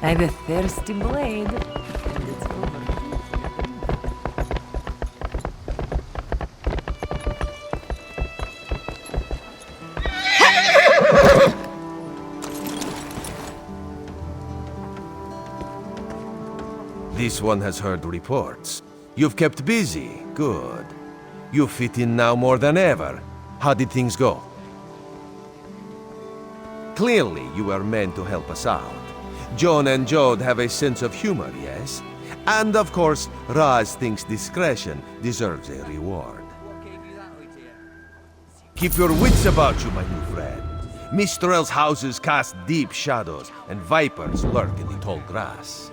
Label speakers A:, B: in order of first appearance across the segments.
A: I've a thirsty blade. And it's over.
B: This one has heard reports. You've kept busy. Good. You fit in now more than ever. How did things go? Clearly, you were meant to help us out. John and Jode have a sense of humor, yes? And of course, Raz thinks discretion deserves a reward. Keep your wits about you, my new friend. Mistral's houses cast deep shadows, and vipers lurk in the tall grass.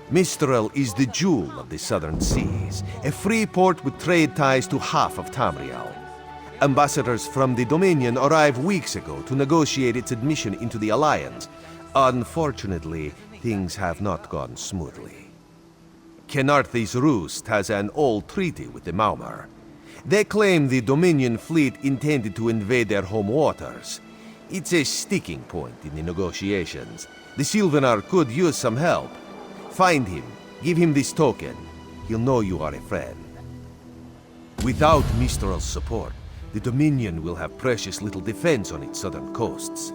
B: Mistral is the jewel of the southern seas, a free port with trade ties to half of Tamriel. Ambassadors from the Dominion arrived weeks ago to negotiate its admission into the Alliance. Unfortunately, things have not gone smoothly. Kenarthi's Roost has an old treaty with the Maumar. They claim the Dominion fleet intended to invade their home waters. It's a sticking point in the negotiations. The Sylvanar could use some help. Find him, give him this token. He'll know you are a friend. Without Mistral's support, the Dominion will have precious little defense on its southern coasts.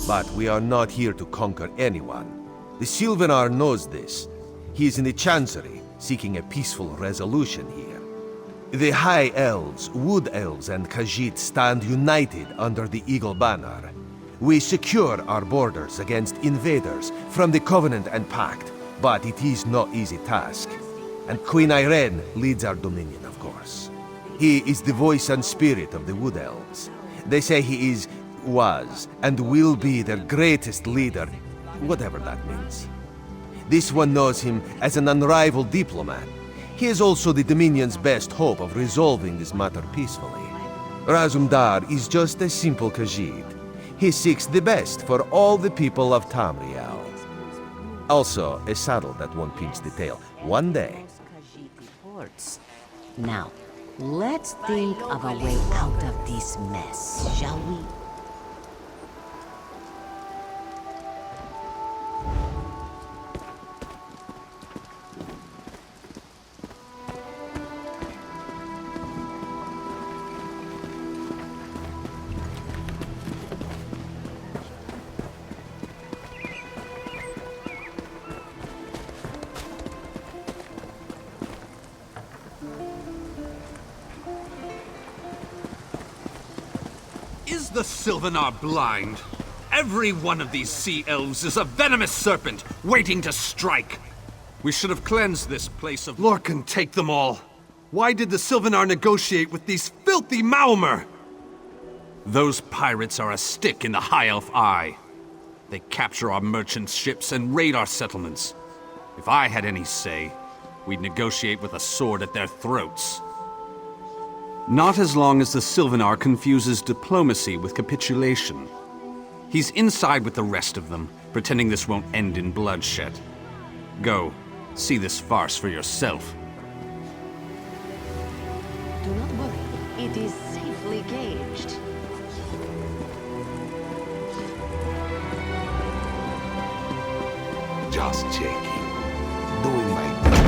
B: But we are not here to conquer anyone. The Sylvanar knows this. He is in the Chancery, seeking a peaceful resolution here. The High Elves, Wood Elves, and Khajiit stand united under the Eagle Banner. We secure our borders against invaders from the Covenant and Pact, but it is no easy task. And Queen Irene leads our Dominion, of course. He is the voice and spirit of the Wood Elves. They say he was, and will be their greatest leader, whatever that means. This one knows him as an unrivaled diplomat. He is also the Dominion's best hope of resolving this matter peacefully. Razumdar is just a simple Khajiit. He seeks the best for all the people of Tamriel. Also, a saddle that won't pinch the tail. One day.
A: Now, let's think of a way out of this mess, shall we?
C: Is the Sylvanar blind? Every one of these sea elves is a venomous serpent, waiting to strike. We should have cleansed this place of... Lorcan, take them all. Why did the Sylvanar negotiate with these filthy Maumar? Those pirates are a stick in the High Elf eye. They capture our merchant ships and raid our settlements. If I had any say, we'd negotiate with a sword at their throats. Not as long as the Sylvanar confuses diplomacy with capitulation. He's inside with the rest of them, pretending this won't end in bloodshed. Go, see this farce for yourself.
A: Do not worry, it is safely gauged.
D: Just checking. Doing my duty.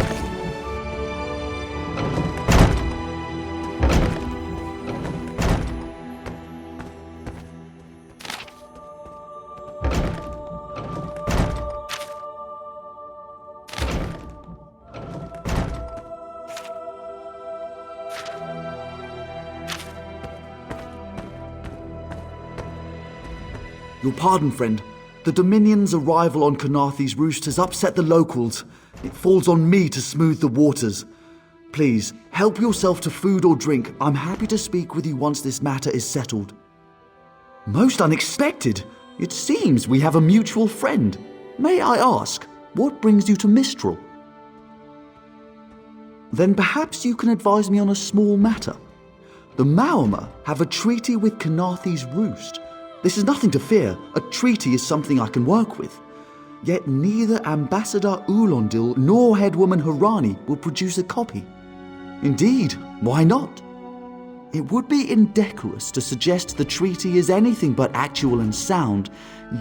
E: Your pardon, friend. The Dominion's arrival on Kenarthi's Roost has upset the locals. It falls on me to smooth the waters. Please, help yourself to food or drink. I'm happy to speak with you once this matter is settled. Most unexpected. It seems we have a mutual friend. May I ask, what brings you to Mistral? Then perhaps you can advise me on a small matter. The Maumar have a treaty with Kenarthi's Roost. This is nothing to fear. A treaty is something I can work with. Yet neither Ambassador Ulondil nor Headwoman Harani will produce a copy. Indeed, why not? It would be indecorous to suggest the treaty is anything but actual and sound,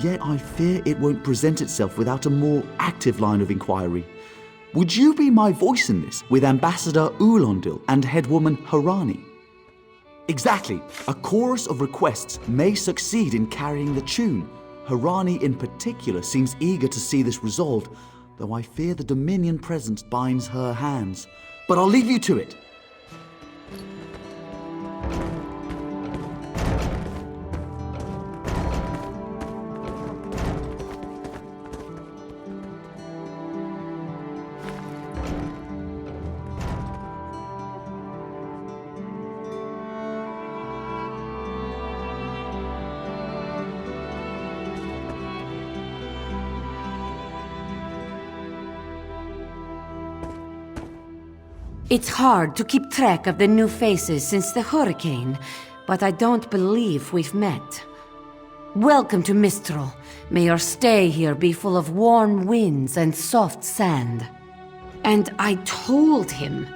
E: yet I fear it won't present itself without a more active line of inquiry. Would you be my voice in this, with Ambassador Ulondil and headwoman Harani? Exactly. A chorus of requests may succeed in carrying the tune. Harani in particular seems eager to see this resolved, though I fear the Dominion presence binds her hands. But I'll leave you to it.
A: It's hard to keep track of the new faces since the hurricane, but I don't believe we've met. Welcome to Mistral. May your stay here be full of warm winds and soft sand. And I told him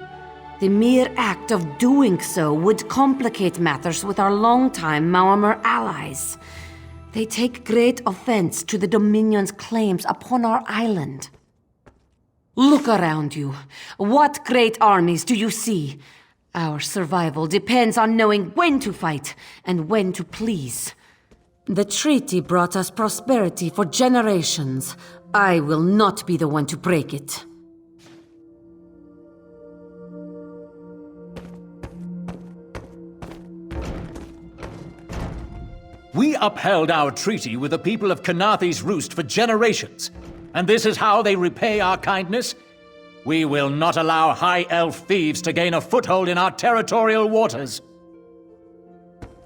A: the mere act of doing so would complicate matters with our longtime Maormer allies. They take great offense to the Dominion's claims upon our island. Look around you. What great armies do you see? Our survival depends on knowing when to fight and when to please. The treaty brought us prosperity for generations. I will not be the one to break it.
F: We upheld our treaty with the people of Kanathe's Roost for generations. And this is how they repay our kindness? We will not allow High Elf thieves to gain a foothold in our territorial waters.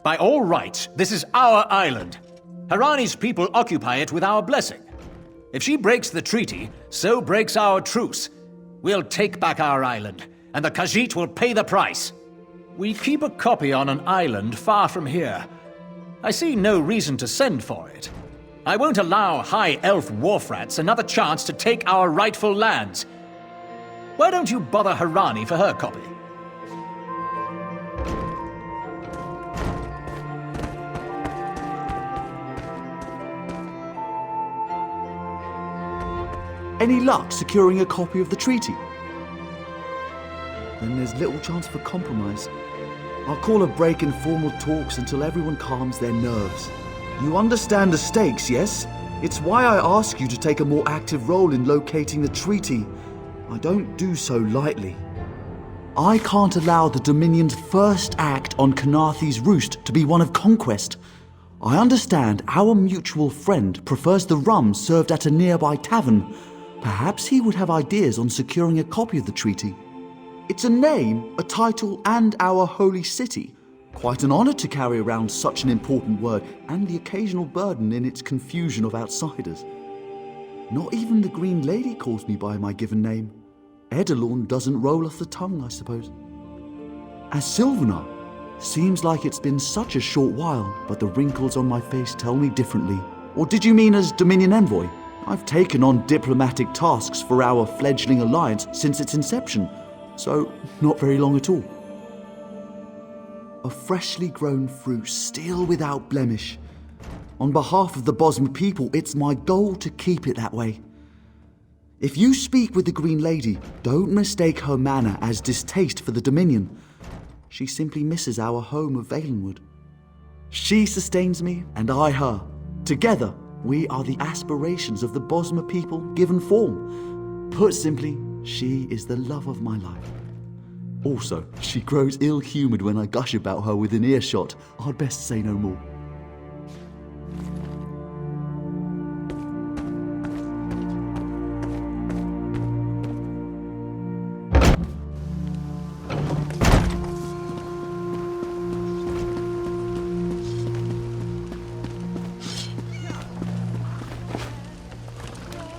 F: By all rights, this is our island. Harani's people occupy it with our blessing. If she breaks the treaty, so breaks our truce. We'll take back our island, and the Khajiit will pay the price. We keep a copy on an island far from here. I see no reason to send for it. I won't allow High Elf wharf-rats another chance to take our rightful lands. Why don't you bother Harani for her copy?
E: Any luck securing a copy of the treaty? Then there's little chance for compromise. I'll call a break in formal talks until everyone calms their nerves. You understand the stakes, yes? It's why I ask you to take a more active role in locating the treaty. I don't do so lightly. I can't allow the Dominion's first act on Kanathe's Roost to be one of conquest. I understand our mutual friend prefers the rum served at a nearby tavern. Perhaps he would have ideas on securing a copy of the treaty. It's a name, a title, and our holy city. Quite an honor to carry around such an important word, and the occasional burden in its confusion of outsiders. Not even the Green Lady calls me by my given name. Edelorn doesn't roll off the tongue, I suppose. As Sylvanar, seems like it's been such a short while, but the wrinkles on my face tell me differently. Or did you mean as Dominion Envoy? I've taken on diplomatic tasks for our fledgling alliance since its inception, so not very long at all. A freshly grown fruit, still without blemish. On behalf of the Bosmer people, it's my goal to keep it that way. If you speak with the Green Lady, don't mistake her manner as distaste for the Dominion. She simply misses our home of Valenwood. She sustains me, and I her. Together, we are the aspirations of the Bosmer people given form. Put simply, she is the love of my life. Also, she grows ill-humoured when I gush about her within earshot. I'd best say no more.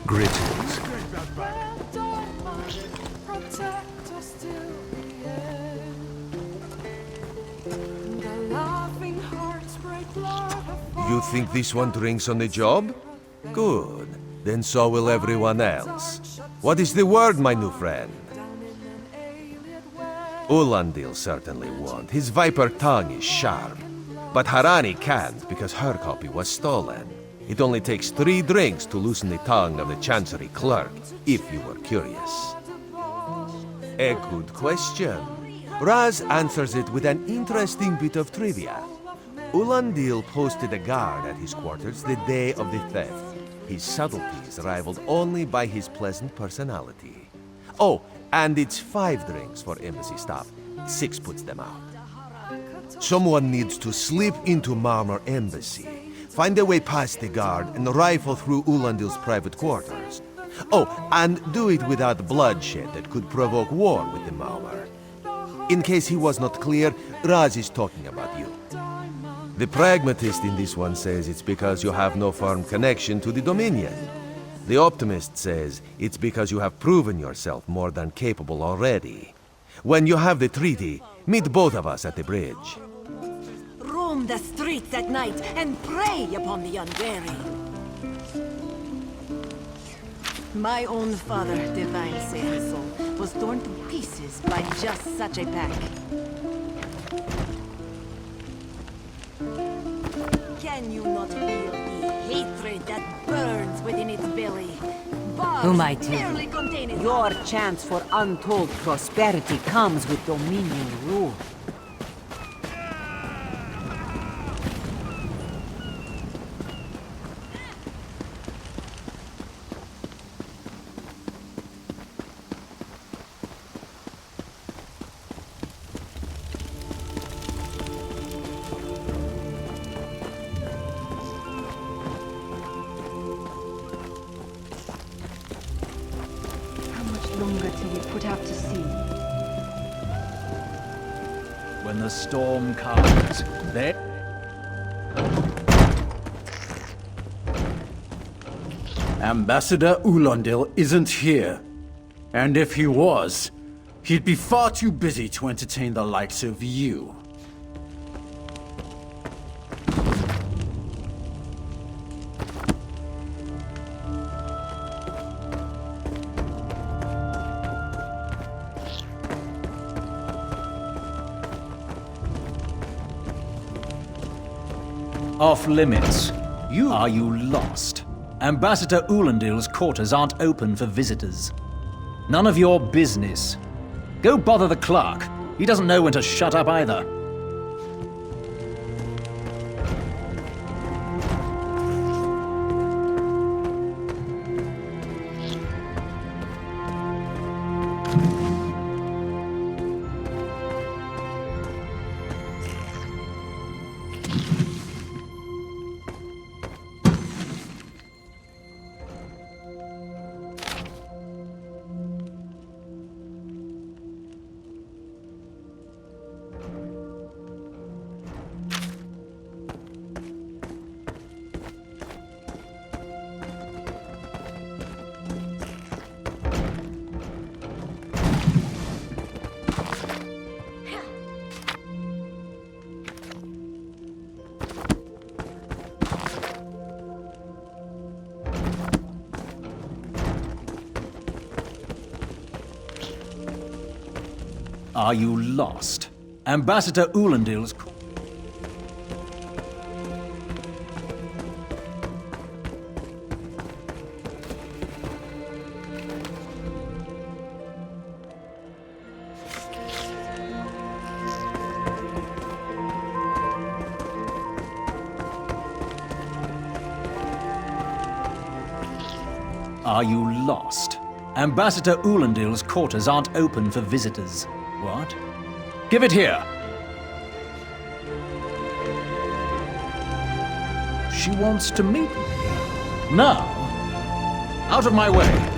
B: Greetings. You think this one drinks on the job? Good. Then so will everyone else. What is the word, my new friend? Ulandil certainly won't. His viper tongue is sharp. But Harani can't because her copy was stolen. It only takes 3 drinks to loosen the tongue of the Chancery clerk, if you were curious. A good question. Raz answers it with an interesting bit of trivia. Ulandil posted a guard at his quarters the day of the theft. His subtleties rivaled only by his pleasant personality. Oh, and it's 5 drinks for embassy staff. 6 puts them out. Someone needs to slip into Marmor Embassy, find a way past the guard, and rifle through Ulandil's private quarters. Oh, and do it without bloodshed that could provoke war with the Marmor. In case he was not clear, Raz is talking about you. The pragmatist in this one says it's because you have no firm connection to the Dominion. The optimist says it's because you have proven yourself more than capable already. When you have the treaty, meet both of us at the bridge.
G: Roam the streets at night and prey upon the unwary. My own father, Divine Sehasol, was torn to pieces by just such a pack. Can you not feel the hatred that burns within its belly?
A: Who might
G: barely
A: you?
G: contain its
A: Your chance for untold prosperity comes with Dominion rule.
G: longer till we put out to sea.
F: When the storm comes, there...
H: Ambassador Ulandil isn't here. And if he was, he'd be far too busy to entertain the likes of you.
F: Off limits. Are you lost? Ambassador Ulandil's quarters aren't open for visitors. None of your business. Go bother the clerk. He doesn't know when to shut up either. Are you lost? Ambassador Ulandil's... Are you lost? Ambassador Ulandil's quarters aren't open for visitors. What? Give it here! She wants to meet me. Now? Out of my way!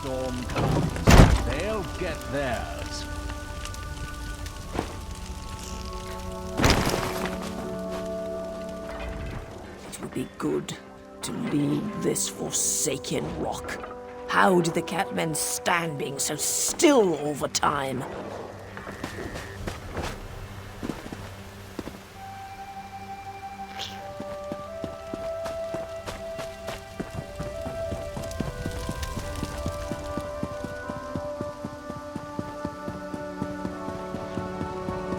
F: storm comes, they'll get theirs.
I: It would be good to leave this forsaken rock. How did the Catmen stand being so still all the time?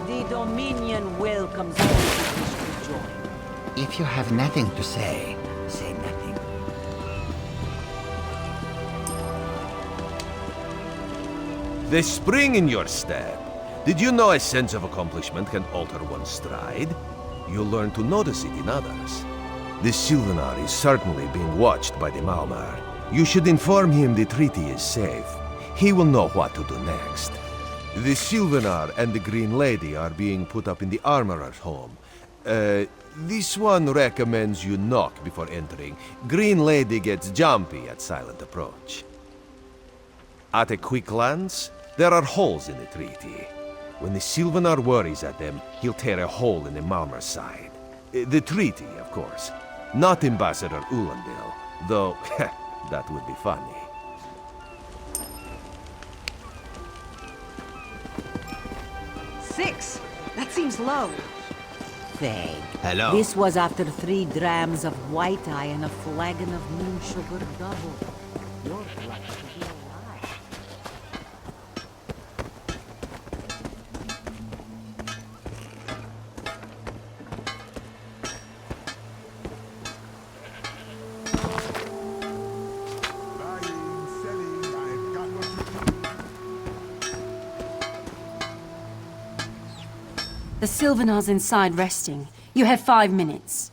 G: The Dominion welcomes all who wish to join.
J: If you have nothing to say, say nothing.
B: The spring in your step. Did you know a sense of accomplishment can alter one's stride? You'll learn to notice it in others. The Sylvanar is certainly being watched by the Malmar. You should inform him the treaty is safe. He will know what to do next. The Sylvanar and the Green Lady are being put up in the Armorer's home. This one recommends you knock before entering. Green Lady gets jumpy at silent approach. At a quick glance, there are holes in the treaty. When the Sylvanar worries at them, he'll tear a hole in the Malmar's side. The treaty, of course. Not Ambassador Ulandil, though that would be funny.
G: Six. That seems low.
A: Vague.
D: Hello.
A: This was after 3 drams of white eye and a flagon of moon sugar double. You're lucky to be alive.
K: The Sylvanar's inside resting. You have 5 minutes.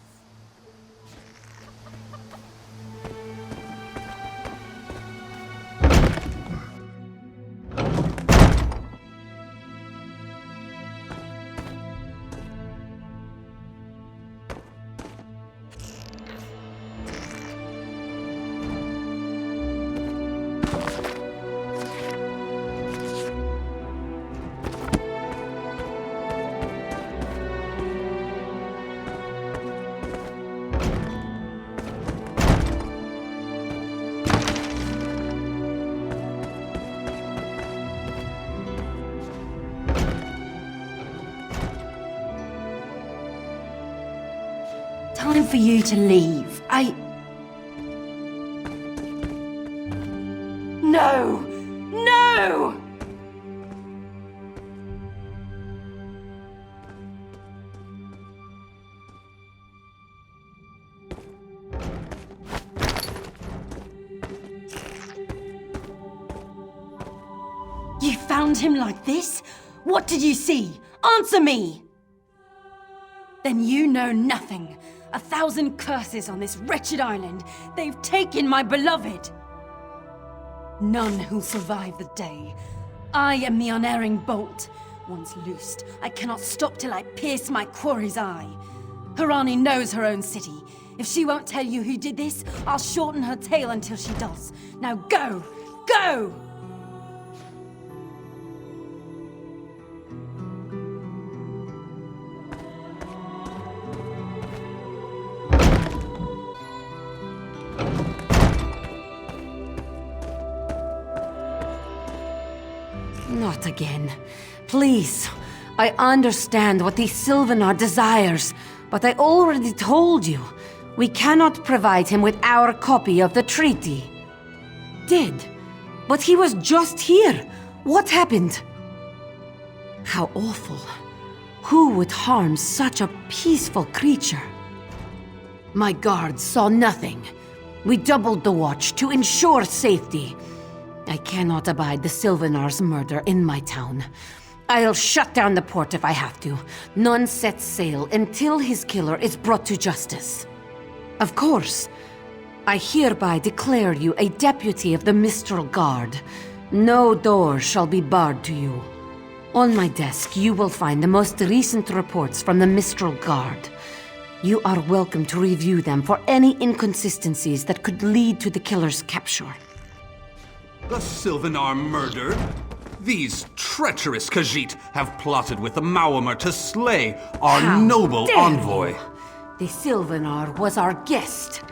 K: Time for you to leave. No! No! You found him like this? What did you see? Answer me! Then you know nothing. 1,000 curses on this wretched island. They've taken my beloved. None who'll survive the day. I am the unerring bolt. Once loosed, I cannot stop till I pierce my quarry's eye. Harani knows her own city. If she won't tell you who did this, I'll shorten her tale until she does. Now go! Go!
A: Not again. Please. I understand what the Sylvanar desires, but I already told you. We cannot provide him with our copy of the treaty. Did. But he was just here. What happened? How awful. Who would harm such a peaceful creature? My guards saw nothing. We doubled the watch to ensure safety. I cannot abide the Sylvanar's murder in my town. I'll shut down the port if I have to. None sets sail until his killer is brought to justice. Of course, I hereby declare you a deputy of the Mistral Guard. No door shall be barred to you. On my desk, you will find the most recent reports from the Mistral Guard. You are welcome to review them for any inconsistencies that could lead to the killer's capture.
C: The Sylvanar murdered? These treacherous Khajiit have plotted with the Maormer to slay our
A: How
C: noble
A: dare
C: envoy.
A: you? The Sylvanar was our guest.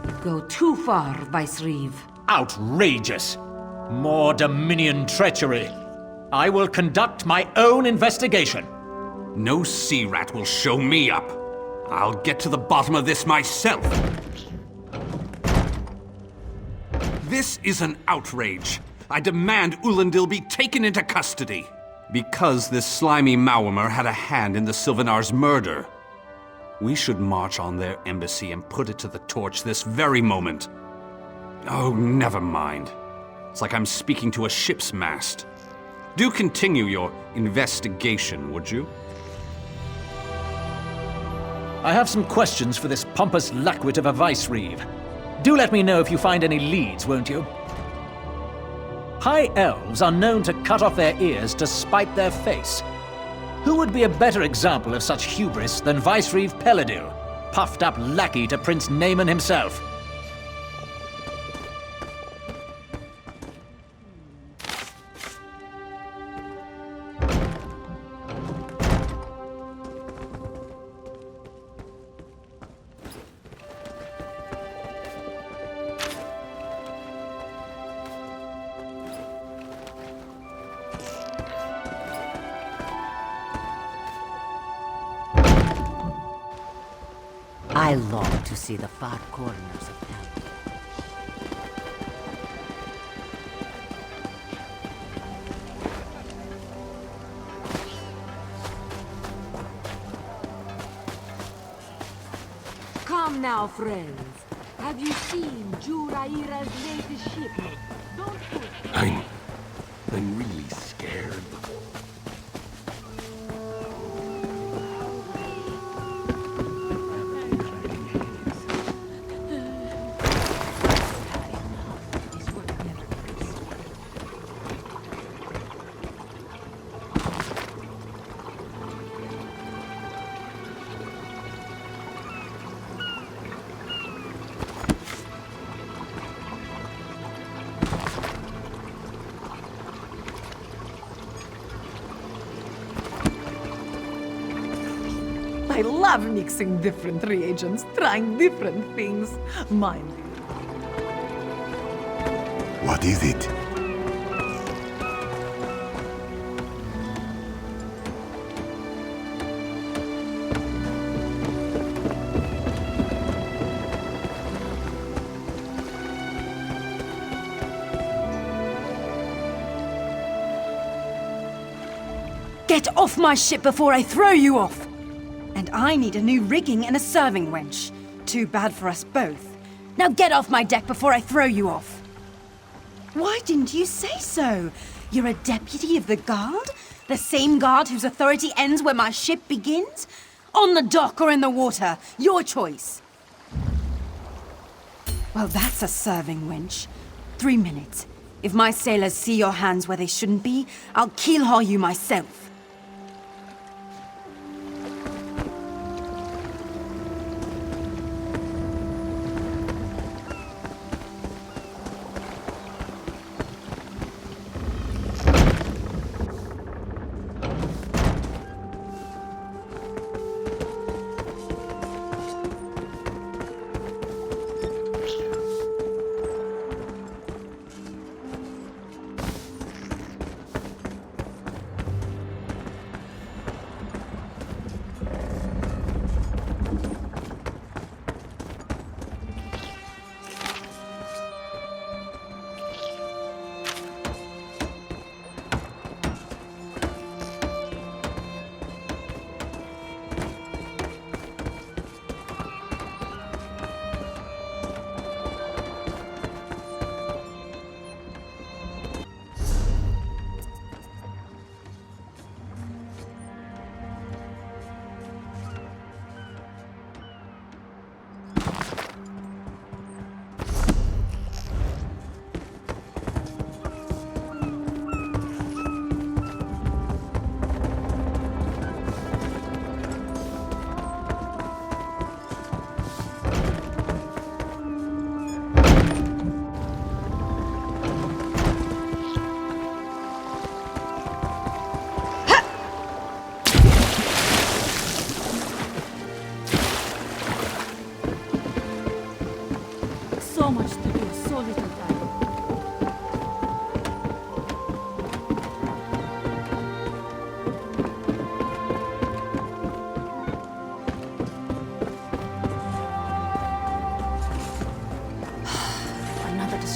A: You go too far, Vice-Reeve.
F: Outrageous! More Dominion treachery. I will conduct my own investigation.
C: No sea rat will show me up. I'll get to the bottom of this myself. This is an outrage. I demand Ulandil be taken into custody. Because this slimy Maormer had a hand in the Sylvanar's murder. We should march on their embassy and put it to the torch this very moment. Oh, never mind. It's like I'm speaking to a ship's mast. Do continue your investigation, would you?
F: I have some questions for this pompous luckwit of a Vice-Reeve. Do let me know if you find any leads, won't you? High elves are known to cut off their ears to spite their face. Who would be a better example of such hubris than Vice-Reeve Peladil, puffed up lackey to Prince Naaman himself?
A: I long to see the far corners of town. Come now, friends. Have you seen Juraira's latest ship? Don't push.
D: I'm really scared.
G: I love mixing different reagents, trying different things. Mind you.
D: What is it?
K: Get off my ship before I throw you off! And I need a new rigging and a serving wench. Too bad for us both. Now get off my deck before I throw you off! Why didn't you say so? You're a deputy of the guard? The same guard whose authority ends where my ship begins? On the dock or in the water, your choice. Well, that's a serving wench. 3 minutes. If my sailors see your hands where they shouldn't be, I'll keelhaul you myself.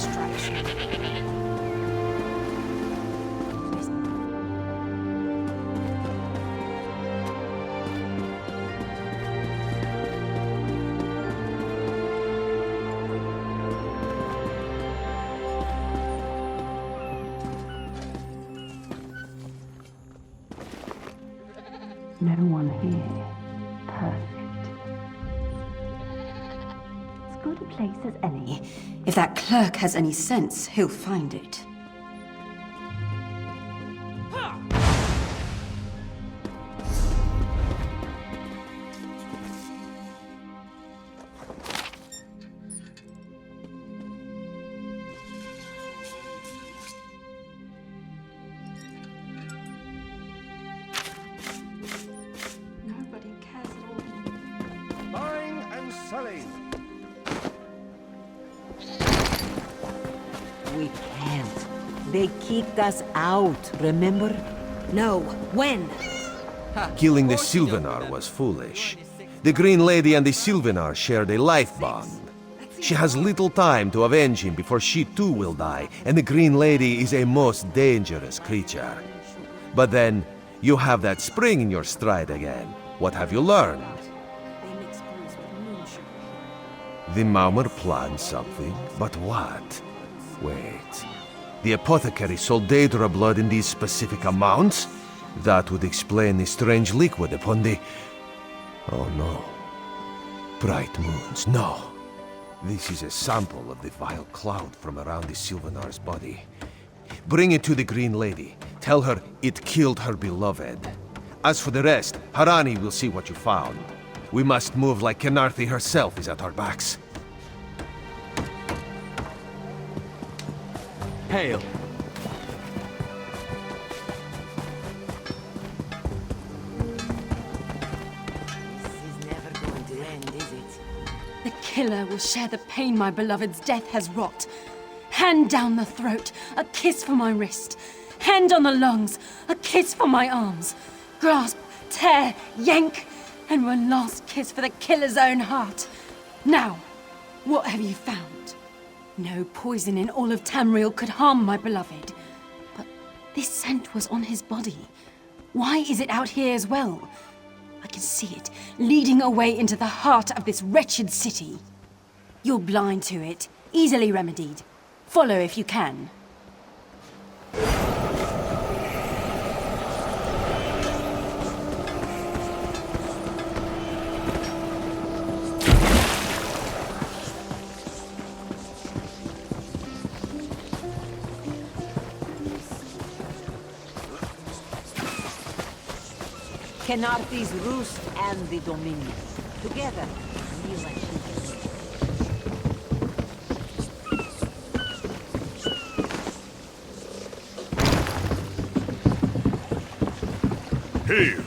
K: distraction.
A: No one here. Perfect.
K: As good a place as any. If that clerk has any sense, he'll find it. Nobody cares at all.
B: Buying and selling.
L: We can't. They kicked us out, remember?
G: No. When?
B: Killing the Sylvanar was foolish. The Green Lady and the Sylvanar shared a life bond. She has little time to avenge him before she too will die, and the Green Lady is a most dangerous creature. But then, you have that spring in your stride again. What have you learned?
G: They mix brews with moon sugar.
B: The Maumar planned something, but what? Wait. The apothecary sold Daedra blood in these specific amounts? That would explain the strange liquid upon the... Oh no. Bright moons, no. This is a sample of the vile cloud from around the Sylvanar's body. Bring it to the Green Lady. Tell her it killed her beloved. As for the rest, Harani will see what you found. We must move like Kenarthi herself is at our backs.
H: Hail.
L: This is never going to end, is it?
K: The killer will share the pain my beloved's death has wrought. Hand down the throat, a kiss for my wrist. Hand on the lungs, a kiss for my arms. Grasp, tear, yank, and one last kiss for the killer's own heart. Now, what have you found? No poison in all of Tamriel could harm my beloved. But this scent was on his body. Why is it out here as well? I can see it, leading away into the heart of this wretched city. You're blind to it, easily remedied. Follow if you can.
L: Kenarthi's Roost and the Dominion. Together, you and
D: Here!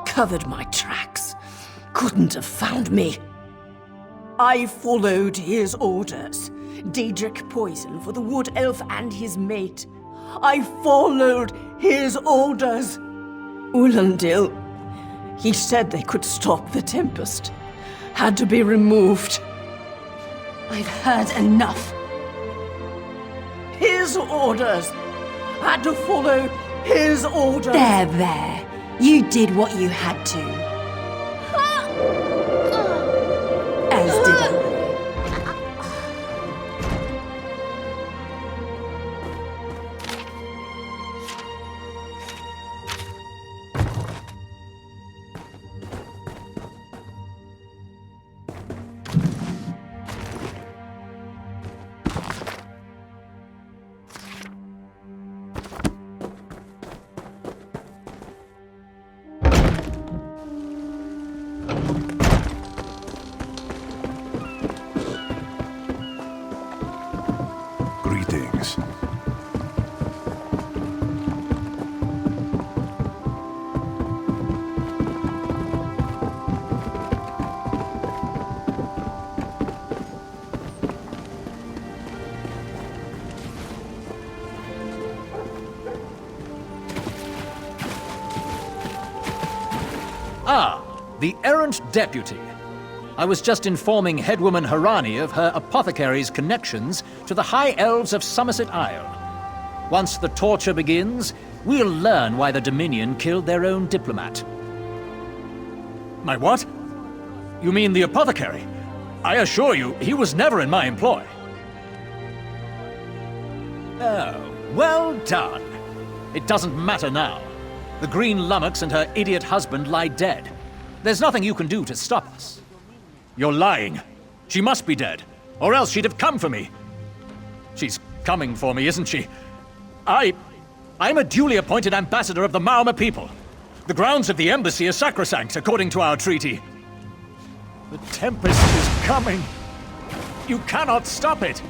I: Covered my tracks. Couldn't have found me. I followed his orders. Daedric poison for the wood elf and his mate. I followed his orders. Ulandil, he said they could stop the tempest. Had to be removed.
K: I've heard enough.
I: His orders. Had to follow his orders.
K: There. You did what you had to. As did I.
F: Ah, the errant deputy. I was just informing headwoman Harani of her apothecary's connections to the High Elves of Somerset Isle. Once the torture begins, we'll learn why the Dominion killed their own diplomat. My what? You mean the apothecary? I assure you, he was never in my employ. Oh, well done. It doesn't matter now. The Green Lummox and her idiot husband lie dead. There's nothing you can do to stop us. You're lying. She must be dead, or else she'd have come for me. She's coming for me, isn't she? I'm a duly appointed ambassador of the Maoma people. The grounds of the embassy are sacrosanct, according to our treaty. The Tempest is coming. You cannot stop it.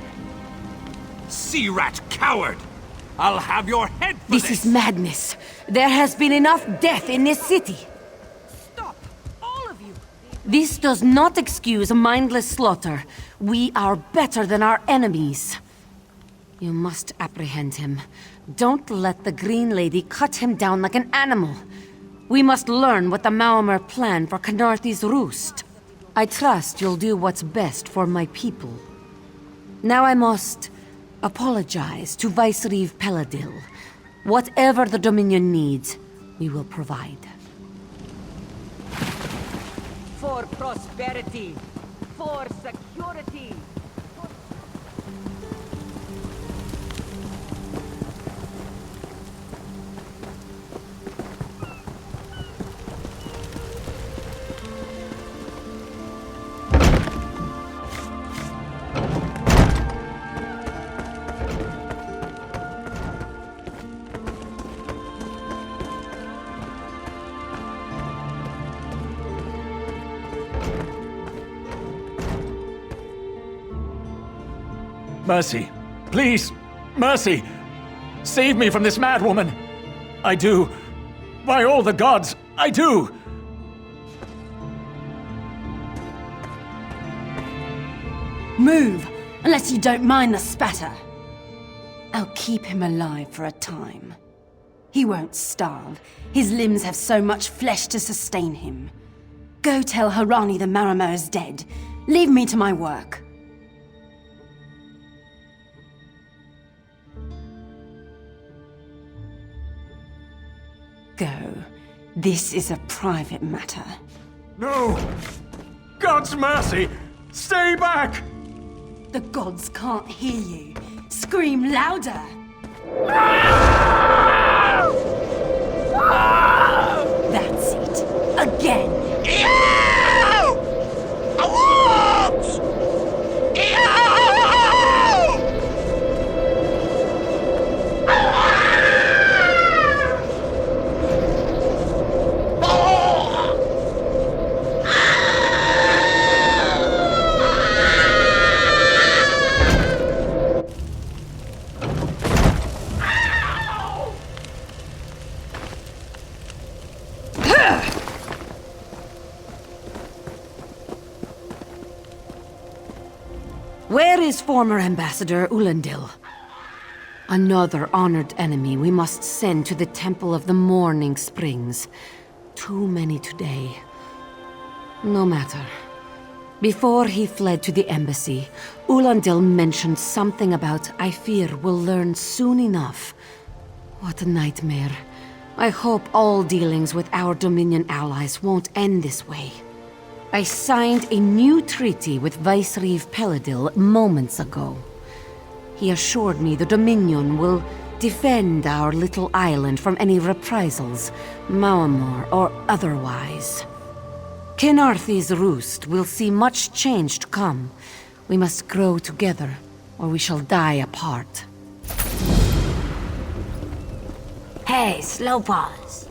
C: Sea rat coward! I'll have your head for
A: This is madness. There has been enough death in this city.
G: Stop! All of you!
A: This does not excuse mindless slaughter. We are better than our enemies. You must apprehend him. Don't let the Green Lady cut him down like an animal. We must learn what the Maomer plan for Kynarthi's roost. I trust you'll do what's best for my people. Now I must apologize to Vicereeve Peladil. Whatever the Dominion needs, we will provide.
L: For prosperity, for security.
F: Mercy. Please. Mercy. Save me from this madwoman. I do. By all the gods, I do.
K: Move, unless you don't mind the spatter. I'll keep him alive for a time. He won't starve. His limbs have so much flesh to sustain him. Go tell Harani the Marimo is dead. Leave me to my work. Go. This is a private matter.
F: No! God's mercy! Stay back!
K: The gods can't hear you. Scream louder! That's it. Again!
A: Where is former Ambassador Ulandil? Another honored enemy we must send to the Temple of the Morning Springs. Too many today. No matter. Before he fled to the embassy, Ulandil mentioned something about I fear we'll learn soon enough. What a nightmare. I hope all dealings with our Dominion allies won't end this way. I signed a new treaty with Vicereeve Peladil moments ago. He assured me the Dominion will defend our little island from any reprisals, Maomor or otherwise. Kynarthi's roost will see much change to come. We must grow together, or we shall die apart.
M: Hey, Slowpaws.